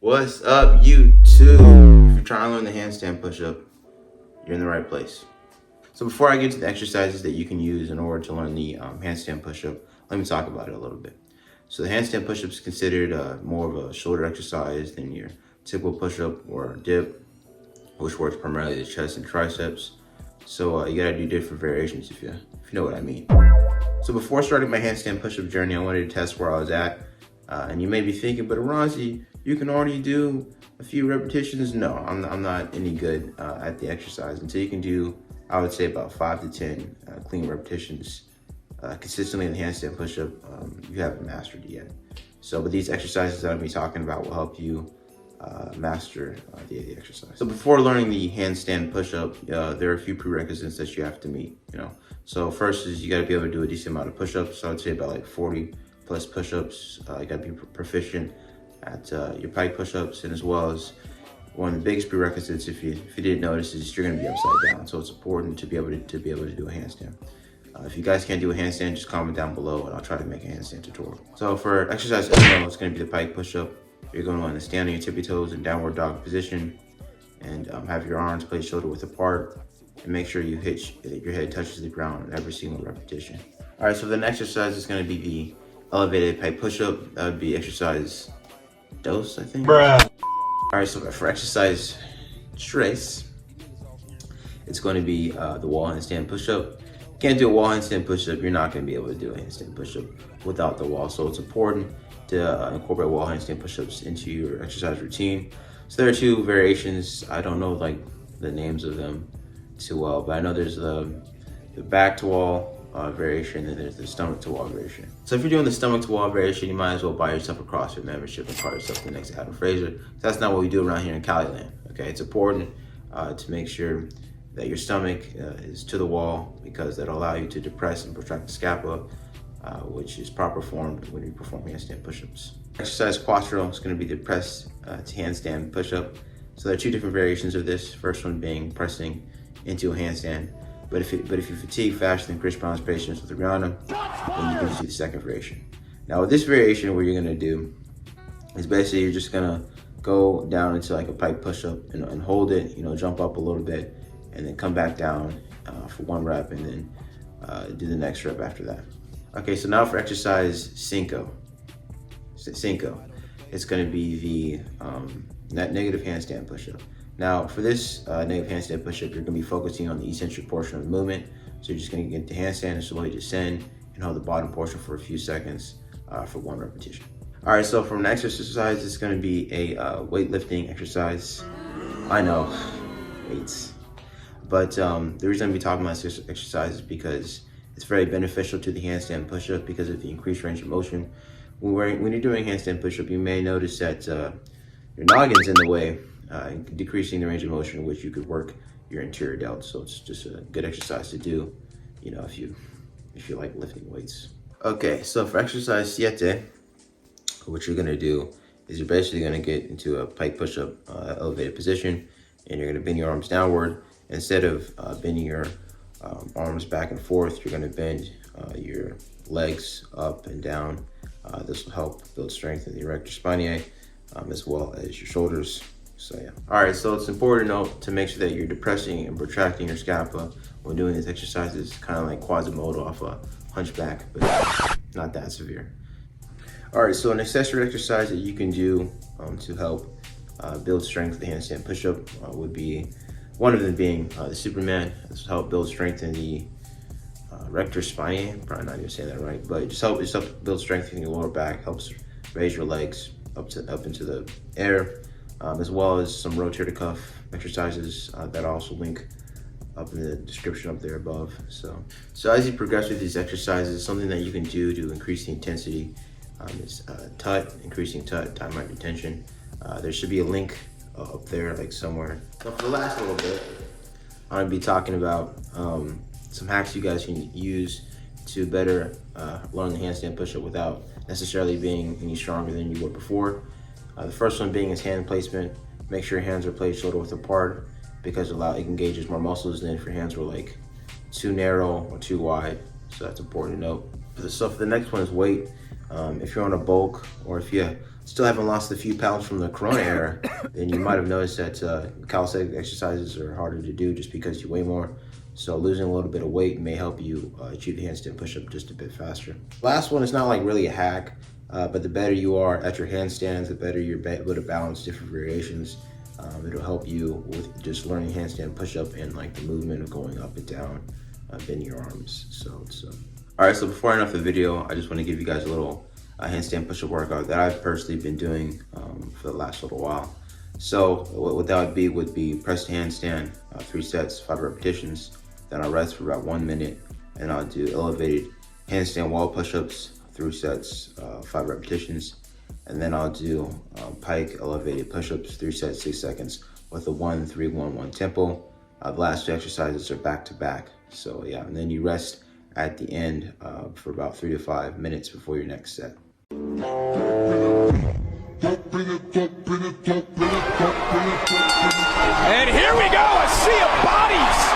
What's up, YouTube? If you're trying to learn the handstand push-up, you're in the right place. So before I get to the exercises that you can use in order to learn the handstand push-up, let me talk about it a little bit. So the handstand push-up is considered more of a shoulder exercise than your typical push-up or dip, which works primarily the chest and triceps. So you gotta do different variations if you know what I mean. So before starting my handstand push-up journey, I wanted to test where I was at. And you may be thinking, but Aranzi, you can already do a few repetitions. No, I'm not any good at the exercise until you can do, I would say, about 5 to 10 clean repetitions consistently in the handstand push-up. You haven't mastered it yet. So, but these exercises that I'll be talking about will help you master the exercise. So before learning the handstand push-up, there are a few prerequisites that you have to meet. So first is you got to be able to do a decent amount of push-ups. So I'd say about like 40 plus push-ups. You got to be proficient at your Pike Pushups, and as well as one of the biggest prerequisites, if you didn't notice, is you're going to be upside down. So it's important to be able to do a handstand. If you guys can't do a handstand, just comment down below, and I'll try to make a handstand tutorial. So for exercise 1, it's going to be the Pike Pushup. You're going to want to stand on your tippy toes in downward dog position, and have your arms placed shoulder width apart, and make sure your head touches the ground in every single repetition. All right, so the next exercise is going to be the elevated Pike Pushup. That would be exercise dose, I think. Bruh. All right, so for exercise trace, it's going to be the wall handstand push-up. Can't do a wall handstand push-up, you're not going to be able to do a handstand push-up without the wall. So it's important to incorporate wall handstand push-ups into your exercise routine. So there are 2 variations. I don't know like the names of them too well, but I know there's the back to wall variation, and there's the stomach to wall variation. So if you're doing the stomach to wall variation, you might as well buy yourself a CrossFit membership and call yourself the next Adam Fraser. That's not what we do around here in Caliland. Okay, it's important to make sure that your stomach is to the wall, because that'll allow you to depress and protract the scapula, which is proper formed when you perform handstand push-ups. Exercise Cuatro is going to be the press to handstand push-up. So there are 2 different variations of this. First one being pressing into a handstand. But if you fatigue faster than Chris Brown's patience with Rihanna, then you can just do the second variation. Now with this variation, what you're gonna do is basically you're just gonna go down into like a Pike push-up and hold it, jump up a little bit, and then come back down for 1 rep, and then do the next rep after that. Okay, so now for exercise Cinco. It's gonna be the negative handstand push-up. Now, for this negative handstand push-up, you're going to be focusing on the eccentric portion of the movement. So you're just going to get the handstand and slowly descend and hold the bottom portion for a few seconds for 1 repetition. All right, so for next exercise, it's going to be a weightlifting exercise. I know, weights. But the reason I'm be talking about this exercise is because it's very beneficial to the handstand push-up because of the increased range of motion. When you're doing handstand push-up, you may notice that your noggin's in the way, decreasing the range of motion, which you could work your anterior delts. So it's just a good exercise to do, if you like lifting weights. Okay, so for exercise 7, what you're gonna do is you're basically gonna get into a Pike push-up elevated position, and you're gonna bend your arms downward. Instead of bending your arms back and forth, you're gonna bend your legs up and down. This will help build strength in the erector spinae, as well as your shoulders. So yeah. All right, so it's important to make sure that you're depressing and protracting your scapula when doing these exercises, kind of like Quasimodo off a hunchback, but not that severe. All right, so an accessory exercise that you can do to help build strength for the handstand push-up would be, one of them being the Superman. This will help build strength in the erector spinae. Probably not even saying that right, but just help build strength in your lower back, helps raise your legs up into the air. As well as some rotator cuff exercises that I'll also link up in the description up there above. So as you progress with these exercises, something that you can do to increase the intensity is increasing time right retention. There should be a link up there, like somewhere. So for the last little bit, I'm gonna be talking about some hacks you guys can use to better learn the handstand push-up without necessarily being any stronger than you were before. The first one being is hand placement. Make sure your hands are placed shoulder width apart, because it engages more muscles than if your hands were like too narrow or too wide. So that's important to note. So for the next one is weight. If you're on a bulk, or if you still haven't lost a few pounds from the Corona era, then you might have noticed that calisthenic exercises are harder to do just because you weigh more. So losing a little bit of weight may help you achieve the handstand push-up just a bit faster. Last one is not like really a hack, but the better you are at your handstands, the better you're able to balance different variations. It'll help you with just learning handstand push-up and like the movement of going up and down, bending your arms. So all right, so before I end off the video, I just want to give you guys a little handstand push-up workout that I've personally been doing for the last little while. So what that would be press to handstand, 3 sets, 5 repetitions. Then I'll rest for about 1 minute, and I'll do elevated handstand wall push-ups, 3 sets, 5 repetitions. And then I'll do pike elevated push-ups, 3 sets, 6 seconds with a 1-3-1-1 tempo. The last 2 exercises are back to back. So yeah, and then you rest at the end for about 3 to 5 minutes before your next set. And here we go, a sea of bodies.